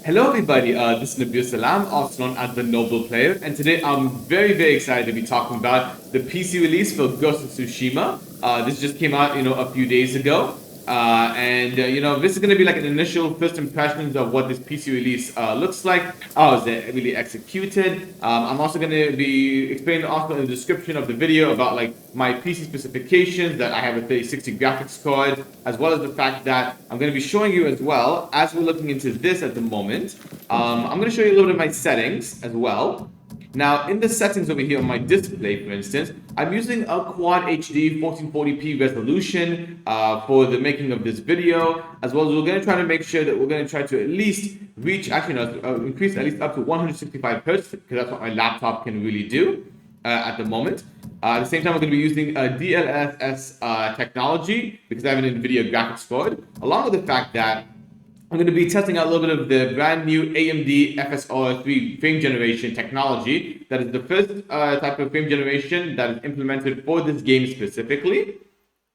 Hello everybody, this is Nabil Salam, also known as the Noble Player, and today I'm very excited to be talking about the PC release for Ghost of Tsushima. This just came out, a few days ago, this is going to be like an initial first impressions of what this PC release looks like. How is it really executed? I'm also going to be explaining also in the description of the video about like my PC specifications, that I have a 3060 graphics card, as well as the fact that I'm going to be showing you as well, as we're looking into this at the moment, I'm going to show you a little bit of my settings as well. Now, in the settings over here on my display, for instance, I'm using a Quad HD 1440p resolution for the making of this video, as well as we're going to try to make sure that we're going to try to at least reach, increase at least up to 165 hertz, because that's what my laptop can really do at the moment. At the same time, we're going to be using DLSS technology, because I have an Nvidia graphics card, along with the fact that I'm going to be testing out a little bit of the brand new AMD FSR3 frame generation technology. That is the first type of frame generation that is implemented for this game specifically.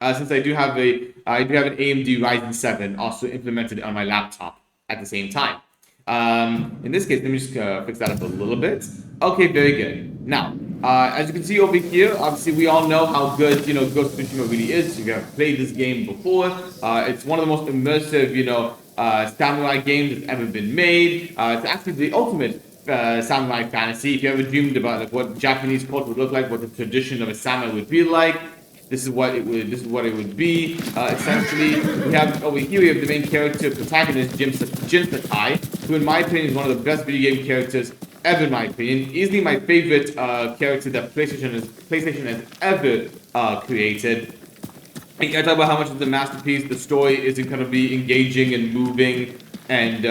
Since I do have an AMD Ryzen 7 also implemented on my laptop at the same time. In this case, let me just fix that up a little bit. Okay, very good. Now, as you can see over here, obviously we all know how good Ghost of Tsushima really is. If you have played this game before, it's one of the most immersive samurai games that's ever been made. It's actually the ultimate samurai fantasy. If you ever dreamed about like what Japanese culture would look like, what the tradition of a samurai would be like, this is what it would be. Essentially, we have the main character, protagonist Jin Sakai, who in my opinion is one of the best video game characters ever, in my opinion. Easily my favorite character that PlayStation has ever created. I talk about how much it's a masterpiece. The story is incredibly engaging and moving, and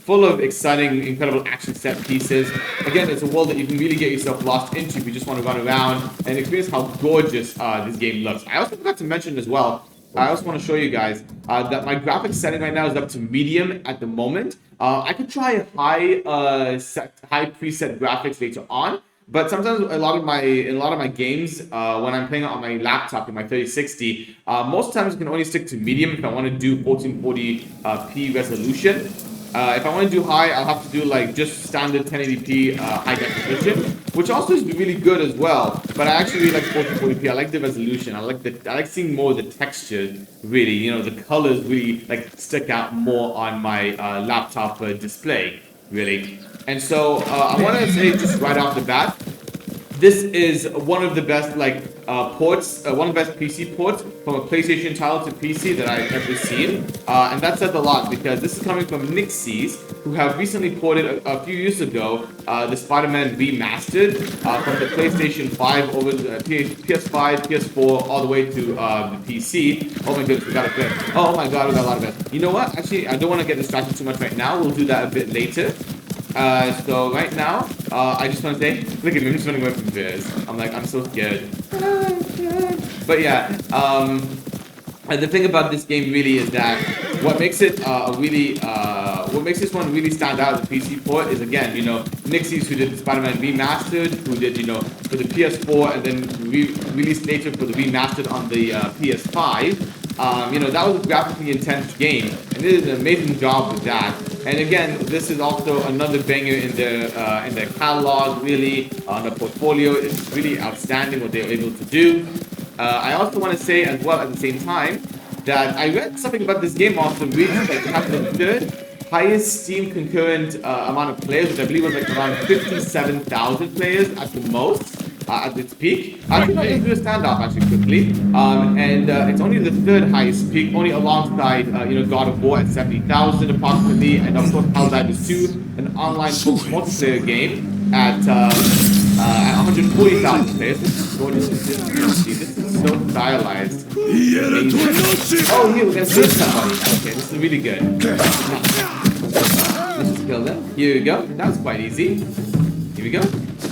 full of exciting, incredible action set pieces. Again, it's a world that you can really get yourself lost into if you just want to run around and experience how gorgeous this game looks. I also forgot to mention as well, I also want to show you guys that my graphics setting right now is up to medium at the moment. I could try high preset graphics later on. But sometimes in a lot of my games, when I'm playing on my laptop in my 3060, most times I can only stick to medium if I want to do 1440p resolution. If I want to do high, I'll have to do like just standard 1080p high definition, which also is really good as well. But I actually really like 1440p. I like the resolution. I like seeing more of the textures. Really, the colors really like stick out more on my laptop display. Really. And so I want to say just right off the bat, this is one of the best ports, one of the best PC ports from a PlayStation title to PC that I've ever seen. And that says a lot, because this is coming from Nixxes, who have recently ported a few years ago the Spider-Man remastered from the PlayStation 5 over the PS5, PS4, all the way to the PC. Oh my goodness, we got a bit. Oh my god, we got a lot of it. You know what? Actually, I don't want to get distracted too much right now. We'll do that a bit later. So right now, I just want to say, look at me, I'm just running away from this. I'm so scared. But yeah, the thing about this game really is that what makes it what makes this one really stand out as a PC port is, again, Nixxes, who did the Spider-Man remastered, who did, for the PS4 and then released later for the remastered on the PS5. That was a graphically intense game, and they did an amazing job with that. And again, this is also another banger in their catalog, really, on the portfolio. It's really outstanding what they're able to do. I also want to say as well at the same time that I read something about this game also, really, that it has the third highest Steam concurrent amount of players, which I believe was like around 57,000 players at the most. At its peak. Actually, let me do a standoff actually quickly. It's only the third highest peak, only alongside God of War at 70,000 approximately, and of course Helldivers 2, an online multiplayer game at 140,000 players. This is gorgeous. This is so stylized. Oh, here we're gonna save somebody. Okay, this is really good. Let's just kill them. Here we go. That was quite easy. Here we go.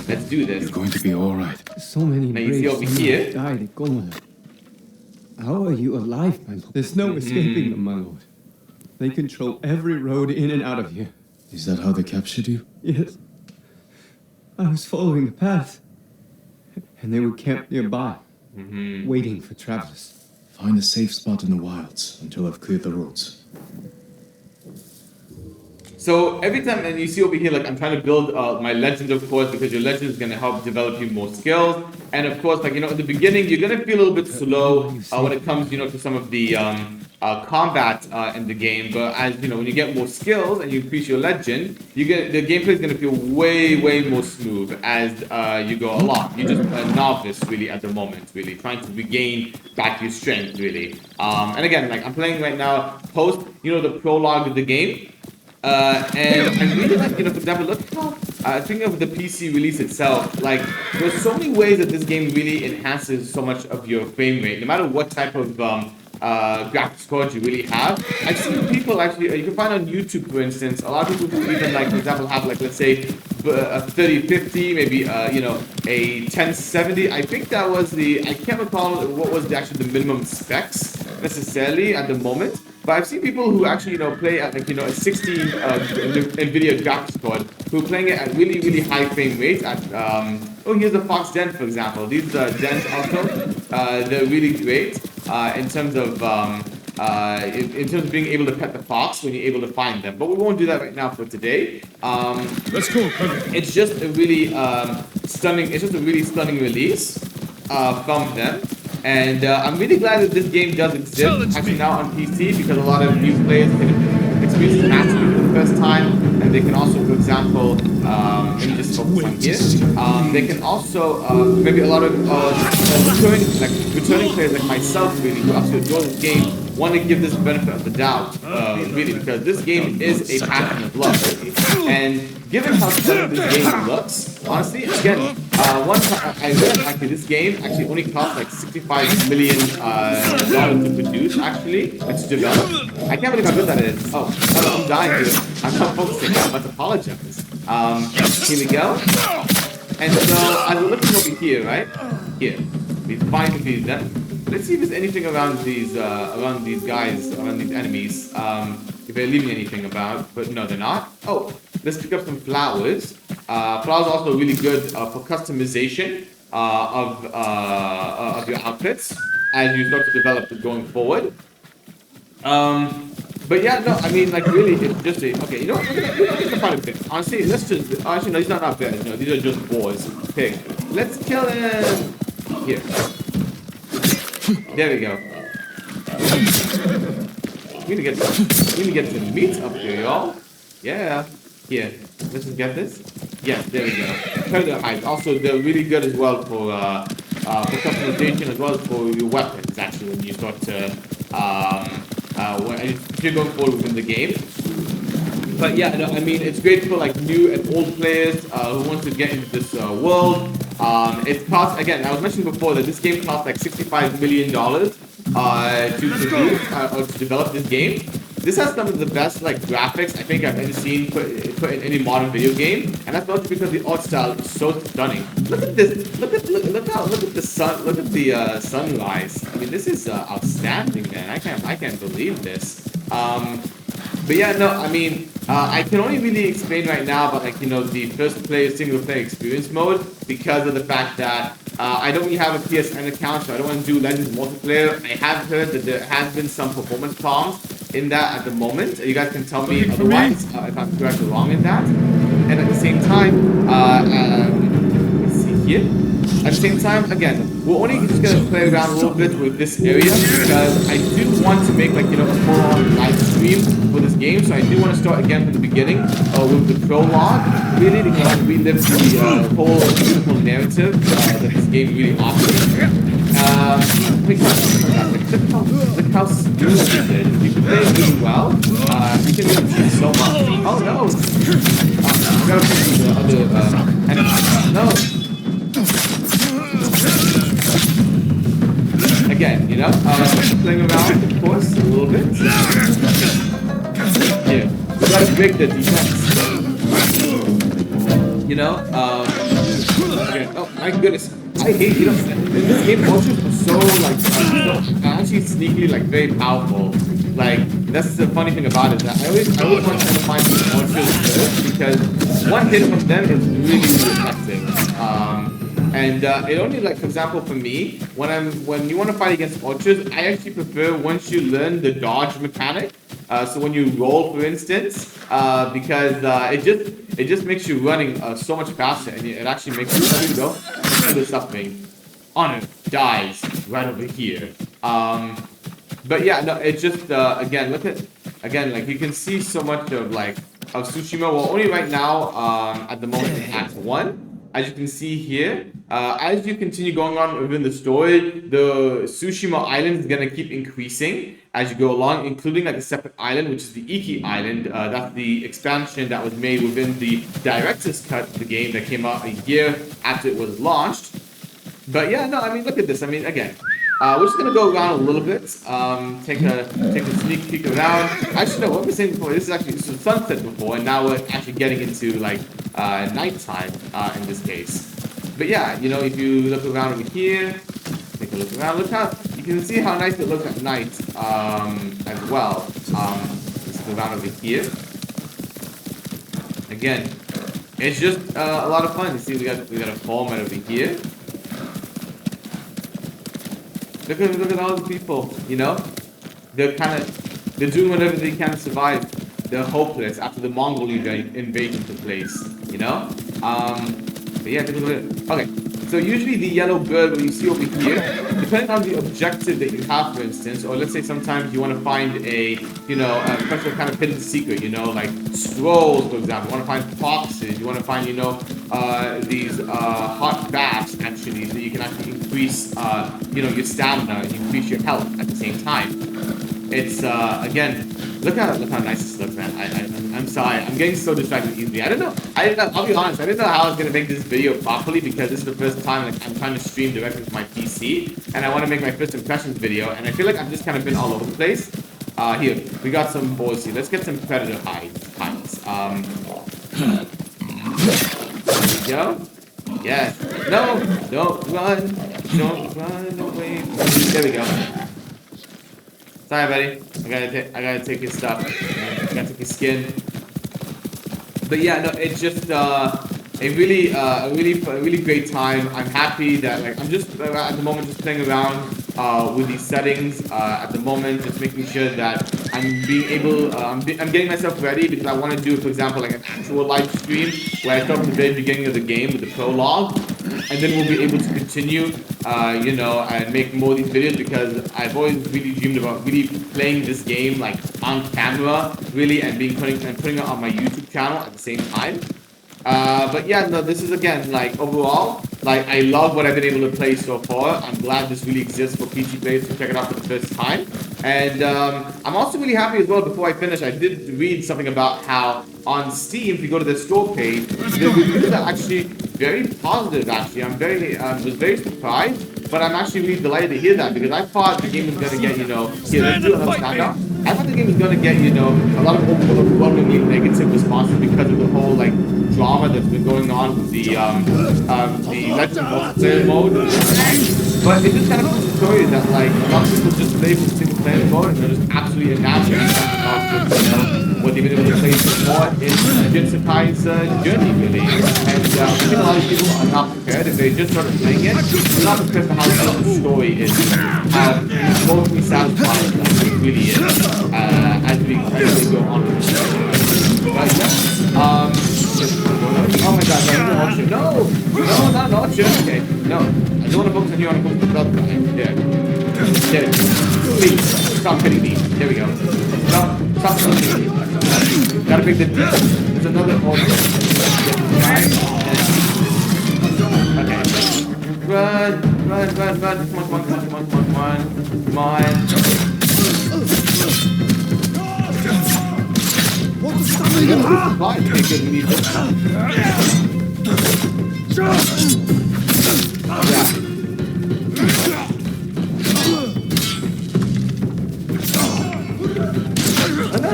Let's do this. You're going to be all right. So many braves over here died at Goma. How are you alive, my lord? There's no escaping them, my lord. They control every road in and out of here. Is that how they captured you? Yes. I was following the path, and they were camped nearby, waiting for travelers. Find a safe spot in the wilds until I've cleared the roads. So every time, and you see over here, like I'm trying to build my legend, of course, because your legend is going to help develop you more skills. And of course, like, in the beginning, you're going to feel a little bit slow when it comes, to some of the combat in the game. But as, when you get more skills and you increase your legend, the gameplay is going to feel way more smooth as you go along. You're just a novice, really, at the moment, really, trying to regain back your strength, really. And again, like, I'm playing right now post, the prologue of the game. And I really like, for example, look how, thinking of the PC release itself, like, there's so many ways that this game really enhances so much of your frame rate, no matter what type of graphics card you really have. I've seen people actually, you can find on YouTube, for instance, a lot of people who even, like, for example, have, like, let's say, a 3050, maybe, a 1070. I think that was I can't recall what was actually the minimum specs necessarily at the moment. But I've seen people who actually, play at, like, a 16 Nvidia graphics card, who are playing it at really high frame rates. At here's a Fox Den, for example. These Dens also, they're really great in terms of being able to pet the fox when you're able to find them. But we won't do that right now for today. Let's go. It's just a really stunning. It's just a really stunning release from them. And I'm really glad that this game does exist actually now on PC, because a lot of new players can experience the mastery for the first time, and they can also, for example, let me just focus on here. They can also maybe a lot of returning players like myself, really, who actually adore this game, want to give this benefit of the doubt, really, because this game is a passion of love, really. And given how stunning this game looks, honestly, again, one time I read actually this game actually only cost like $65 million to produce, actually, and to develop. I can't believe how good that is. Oh, I'm dying here. I'm not focusing. I'm about to apologize. Here we go. And so as we're looking over here, right? Here, we find them. Let's see if there's anything around these guys, around these enemies. If they're leaving anything about, but no, they're not. Oh, let's pick up some flowers. Flowers are also really good for customization of your outfits as you start to develop it going forward. But yeah, no, I mean, like, really, it's just okay, you know what, we're gonna find a pig. Honestly, let's just, actually, no, these are not bears, no, these are just boars. Pig. Let's kill him! Here. There we go. We need to get some meat up here, y'all. Yeah. Here. Let's just get this. Yeah, there we go. Predator hides. Also, they're really good as well for customization, as well as for your weapons, actually, when you start to, if you're going forward within the game. But yeah, no, I mean, it's great for like new and old players who want to get into this world. It costs, again, I was mentioning before that this game costs like $65 million to produce or to develop this game. This has some of the best like graphics I think I've ever seen put in any modern video game, and that's mostly because the art style is so stunning. Look at this! Look at the sun! Look at the sunrise! I mean, this is outstanding, man. I can't believe this. But yeah, no, I mean, I can only really explain right now about like, you know, the first player single player experience mode because of the fact that I don't really have a PSN account, so I don't want to do Legends multiplayer. I have heard that there has been some performance problems in that at the moment. You guys can tell me otherwise if I'm correct or wrong in that. And at the same time, let's see here. At the same time, again, we're only just gonna play around a little bit with this area because I do want to make like, you know, a full-on live stream for this game. So I do want to start again from the beginning with the prologue, really to kind of relive the whole beautiful narrative that this game really offers. Look how smooth it is. You can play it really well. You can really see so much. Oh no! I gotta put the other enemies. No. Again, you know, playing around, of course, a little bit. Yeah, we gotta break the defense. You know, again, oh my goodness, I hate, you know, in this game, vultures are so, like, actually sneakily, like, very powerful. Like, that's the funny thing about it, that I always want to find these vultures first, because one hit from them is really effective. And it only, like, for example, for me, when you want to fight against vultures, I actually prefer once you learn the dodge mechanic, So when you roll, for instance, because it just makes you running so much faster, and it actually makes you. There you go. Look at this suffering. Honor dies right over here. But yeah, no, it's just again, look at like you can see so much of Tsushima. Well, only right now at the moment in Act 1. As you can see here, as you continue going on within the story, the Tsushima Island is gonna keep increasing as you go along, including like a separate island, which is the Iki Island. That's the expansion that was made within the director's cut of the game that came out a year after it was launched. But yeah, no, I mean, look at this. I mean, again, we're just gonna go around a little bit, take a sneak peek around. Actually, no, what we were saying before, this was sunset before, and now we're actually getting into like nighttime in this case. But yeah, you know, if you look around over here, take a look around. Look how you can see how nice it looks at night as well. Let's go around over here. Again, it's just a lot of fun. You see, we got a farm right over here. Look at all the people, you know? They're doing whatever they can to survive. They're hopeless after the Mongol invasion took place, you know? But yeah, take a look at it. Okay, so usually the yellow bird, what you see over here, depending on the objective that you have, for instance, or let's say sometimes you want to find a special kind of hidden secret, you know, like scrolls, for example. You want to find foxes, you want to find, these hot baths, actually, so you can actually increase, your stamina and increase your health at the same time. It's, again, look how nice this looks, man. I'm sorry, I'm getting so distracted easily. I don't know, I'll be honest, I didn't know how I was going to make this video properly because this is the first time I'm trying to stream directly to my PC, and I want to make my first impressions video, and I feel like I've just kind of been all over the place. Here, we got some boars here. Let's get some predator hides. There we go. Yes. No, don't run. Don't run away. There we go. Sorry, buddy. I gotta take your stuff. I gotta take your skin. But yeah, no, it's just a really great time. I'm happy that I'm just at the moment just playing around with these settings at the moment, just making sure that I'm being able. I'm getting myself ready because I want to do, for example, like an actual live stream where I start from the very beginning of the game with the prologue, and then we'll be able to continue, and make more of these videos because I've always really dreamed about really playing this game like on camera, really, and putting it on my YouTube channel at the same time. But yeah, no, this is again, overall, I love what I've been able to play so far. I'm glad this really exists for PC players to check it out for the first time. And I'm also really happy as well, before I finish, I did read something about how on Steam, if you go to the store page, the reviews are actually very positive, actually. Was very surprised, but I'm actually really delighted to hear that because I thought the game was going to get, here, let's do another stand up. I thought the game was going to get, a lot of overwhelmingly negative responses because of the whole, drama that's been going on with the Legend of multiplayer mode. But it just kind of proves the story that, a lot of people just play for single player mode and they're just absolutely enamored of what they've been able to play so far in Jinsekai's journey, really. And I think a lot of people are not prepared. If they just started playing it, they're not prepared for how the story is. Emotionally satisfying, it really is, as we go on with the story. But yeah, oh my god, no, not Archer. Okay, no, I don't want to focus on you, I want to focus on the other guy. There. Please, stop hitting me. There we go. Stop hitting me. Gotta make the deal. There's another Archer. Okay. Run. Come on.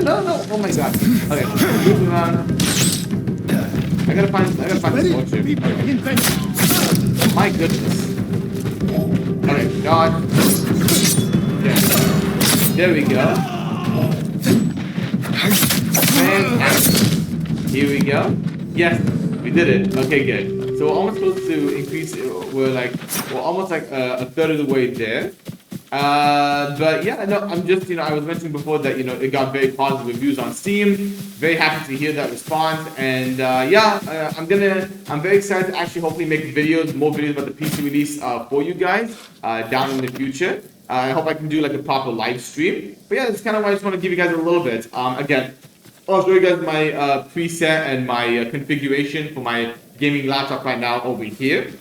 No. Oh my god. Okay, move around. I gotta find this orchard. Okay. Oh my goodness. Okay, God. There we go. Fantastic. Here we go. Yes, we did it. Okay, good. So we're almost supposed to increase. We're almost a third of the way there. But yeah, no, I'm just, I was mentioning before that, it got very positive reviews on Steam. Very happy to hear that response. And I'm very excited to actually hopefully make more videos about the PC release for you guys down in the future. I hope I can do like a proper live stream. But yeah, that's kind of why I just want to give you guys a little bit. Again, I'll show you guys my preset and my configuration for my gaming laptop right now over here.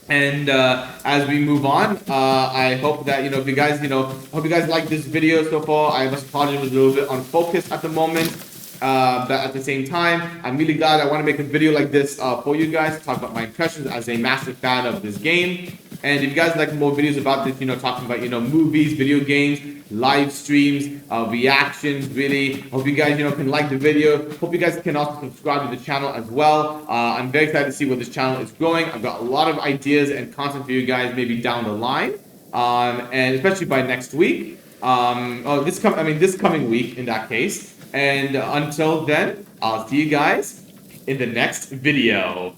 And as we move on, I hope that if you guys hope you guys like this video so far. I must apologize, it was a little bit unfocused at the moment, but at the same time, I'm really glad I want to make a video like this for you guys to talk about my impressions as a massive fan of this game. And if you guys like more videos about this, talking about movies, video games, live streams, reactions, really hope you guys can like the video. Hope you guys can also subscribe to the channel as well. I'm very excited to see where this channel is growing. I've got a lot of ideas and content for you guys maybe down the line, and especially by next week, this coming week in that case. And until then, I'll see you guys in the next video.